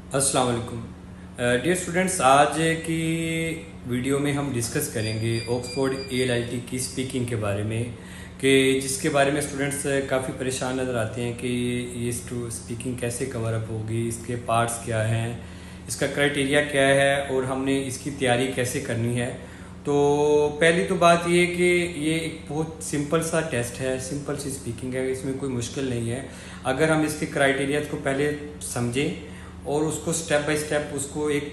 अस्सलाम वालेकुम dear students. आज की वीडियो में हम डिस्कस करेंगे ऑक्सफोर्ड ALLT की स्पीकिंग के बारे में, कि जिसके बारे में स्टूडेंट्स काफ़ी परेशान नज़र आते हैं कि ये स्पीकिंग कैसे कवर अप होगी, इसके पार्ट्स क्या हैं, इसका क्राइटेरिया क्या है और हमने इसकी तैयारी कैसे करनी है। तो पहली तो बात ये कि ये एक बहुत सिंपल सा टेस्ट है, सिंपल सी स्पीकिंग है, इसमें कोई मुश्किल नहीं है। अगर हम इसके क्राइटेरिया को पहले समझें और उसको स्टेप बाय स्टेप उसको एक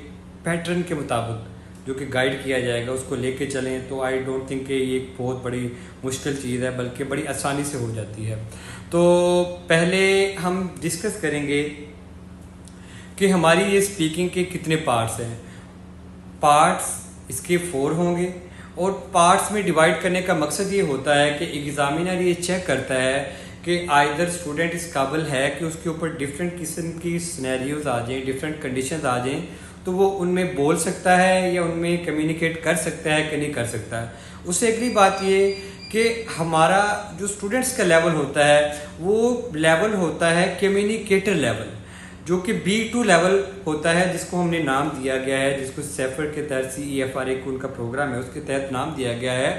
पैटर्न के मुताबिक जो कि गाइड किया जाएगा उसको लेके चलें, तो आई डोंट थिंक कि ये एक बहुत बड़ी मुश्किल चीज़ है, बल्कि बड़ी आसानी से हो जाती है। तो पहले हम डिस्कस करेंगे कि हमारी ये स्पीकिंग के कितने पार्ट्स हैं। पार्ट्स इसके 4 होंगे और पार्ट्स में डिवाइड करने का मकसद ये होता है कि एग्जामिनर ये चेक करता है कि आइदर स्टूडेंट इस काबिल है कि उसके ऊपर डिफरेंट किस्म की सिनेरियोज आ जाएं, डिफरेंट कंडीशंस आ जाएं, तो वो उनमें बोल सकता है या उनमें कम्युनिकेट कर सकता है कि नहीं कर सकता है। उससे अगली बात ये कि हमारा जो स्टूडेंट्स का लेवल होता है वो लेवल होता है कम्युनिकेटर लेवल, जो कि B2 लेवल होता है, जिसको हमने नाम दिया गया है, जिसको सेफर के तहत CEFRA को उनका प्रोग्राम है उसके तहत नाम दिया गया है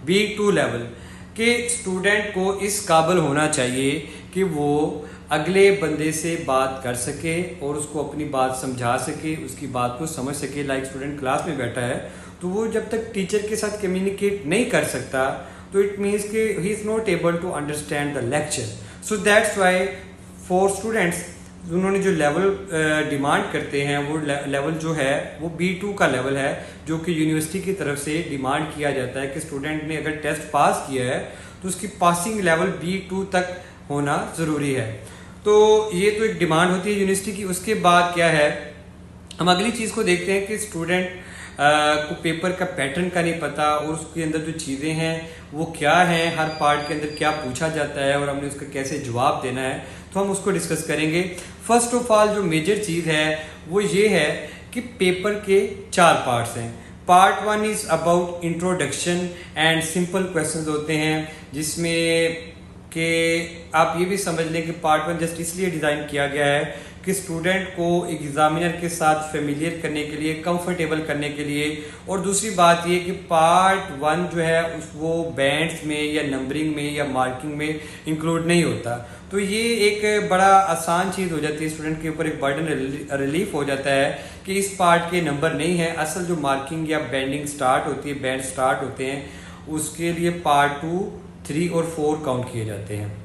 B2 लेवल। कि स्टूडेंट को इस काबिल होना चाहिए कि वो अगले बंदे से बात कर सके और उसको अपनी बात समझा सके, उसकी बात को समझ सके। लाइक स्टूडेंट क्लास में बैठा है तो वो जब तक टीचर के साथ कम्युनिकेट नहीं कर सकता तो इट मीन्स कि he is not able to understand the lecture. So that's why for students उन्होंने जो लेवल डिमांड करते हैं वो लेवल जो है वो B2 का लेवल है, जो कि यूनिवर्सिटी की तरफ से डिमांड किया जाता है कि स्टूडेंट ने अगर टेस्ट पास किया है तो उसकी पासिंग लेवल B2 तक होना ज़रूरी है। तो ये तो एक डिमांड होती है यूनिवर्सिटी की। उसके बाद क्या है, हम अगली चीज़ को देखते हैं कि स्टूडेंट को पेपर का पैटर्न का नहीं पता और उसके अंदर जो चीज़ें हैं वो क्या हैं, हर पार्ट के अंदर क्या पूछा जाता है और हमने उसका कैसे जवाब देना है, तो हम उसको डिस्कस करेंगे। फर्स्ट ऑफ ऑल जो मेजर चीज़ है वो ये है कि पेपर के 4 पार्ट्स हैं। Part 1 is about introduction and simple questions होते हैं, जिसमें कि आप ये भी समझ लें कि पार्ट 1 जस्ट इसलिए डिज़ाइन किया गया है कि स्टूडेंट को एग्जामिनर के साथ फेमिलियर करने के लिए, कंफर्टेबल करने के लिए। और दूसरी बात ये कि पार्ट 1 जो है वो बैंड्स में या नंबरिंग में या मार्किंग में इंक्लूड नहीं होता। तो ये एक बड़ा आसान चीज़ हो जाती है, स्टूडेंट के ऊपर एक बर्डन रिलीफ हो जाता है कि इस पार्ट के नंबर नहीं है। असल जो मार्किंग या बैंडिंग स्टार्ट होती है, बैंड स्टार्ट होते हैं, उसके लिए पार्ट 2, 3 और 4 काउंट किए जाते हैं।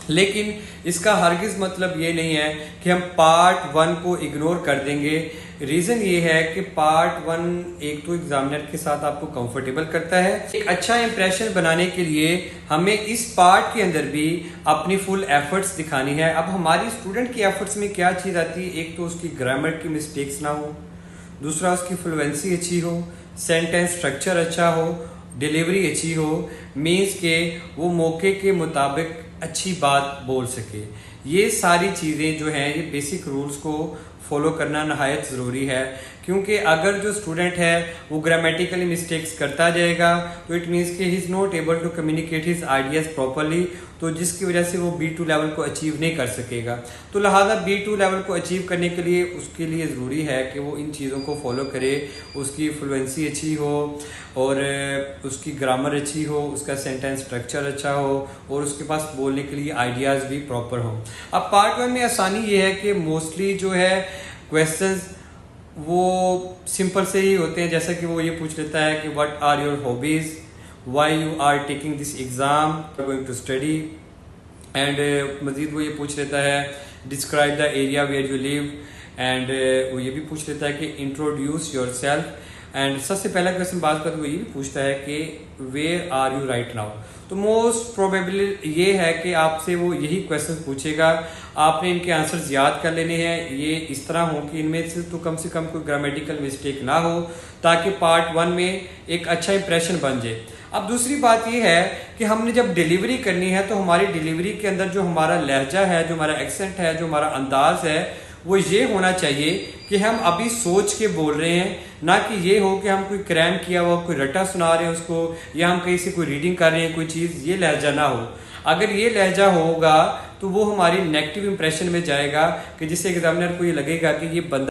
लेकिन इसका हरगिज मतलब ये नहीं है कि हम पार्ट 1 को इग्नोर कर देंगे। रीज़न ये है कि पार्ट 1 एक तो एग्जामिनर के साथ आपको कंफर्टेबल करता है। एक अच्छा इंप्रेशन बनाने के लिए हमें इस पार्ट के अंदर भी अपनी फुल एफर्ट्स दिखानी है। अब हमारी स्टूडेंट की एफर्ट्स में क्या चीज़ आती है, एक तो उसकी ग्रामर की मिस्टेक्स ना हो, दूसरा उसकी फ्लुएंसी अच्छी हो, सेंटेंस स्ट्रक्चर अच्छा हो, डिलीवरी अच्छी हो, मीन्स के वो मौके के मुताबिक अच्छी बात बोल सके। ये सारी चीज़ें जो हैं ये बेसिक रूल्स को फॉलो करना नहायत ज़रूरी है, क्योंकि अगर जो स्टूडेंट है वो ग्रामेटिकली मिस्टेक्स करता जाएगा तो इट मीन्स कि he is not able to communicate his ideas properly, तो जिसकी वजह से वो B2 लेवल को अचीव नहीं कर सकेगा। तो लिहाजा B2 लेवल को अचीव करने के लिए उसके लिए ज़रूरी है कि वो इन चीज़ों को फॉलो करे, उसकी फ्लुएंसी अच्छी हो और उसकी ग्रामर अच्छी हो, उसका सेंटेंस स्ट्रक्चर अच्छा हो और उसके पास बोलने के लिए आइडियाज़ भी प्रॉपर हो। अब पार्ट 1 में आसानी ये है कि मोस्टली जो है क्वेश्चंस वो सिंपल से ही होते हैं, जैसा कि वो ये पूछ लेता है कि what are your hobbies, why you are taking this exam, going to study, and मज़ीद वो ये पूछ लेता है describe the area where you live, and वो ये भी पूछ लेता है कि इंट्रोड्यूस योर सेल्फ, एंड सबसे पहला क्वेश्चन बात करते वो ये भी पूछता है कि where are you right now. तो मोस्ट प्रोबेबली ये है कि आपसे वो यही क्वेश्चन पूछेगा, आपने इनके आंसर्स याद कर लेने हैं। ये इस तरह हो कि इनमें से तो कम कोई ग्रामेटिकल मिस्टेक ना हो, ताकि पार्ट 1 में एक अच्छा इंप्रेशन बन जाए। अब दूसरी बात ये है कि हमने जब डिलीवरी करनी है तो हमारी डिलीवरी के अंदर जो हमारा लहजा है, जो हमारा एक्सेंट है, जो हमारा अंदाज है, वो ये होना चाहिए कि हम अभी सोच के बोल रहे हैं, ना कि ये हो कि हम कोई क्रैम किया हुआ कोई रट्टा सुना रहे हैं उसको, या हम कहीं से कोई रीडिंग कर रहे हैं कोई चीज़, ये लहजा ना हो। अगर ये लहजा होगा तो वो हमारी नेगेटिव इंप्रेशन में जाएगा कि जिससे एग्जामिनर को ये लगेगा कि ये बंदा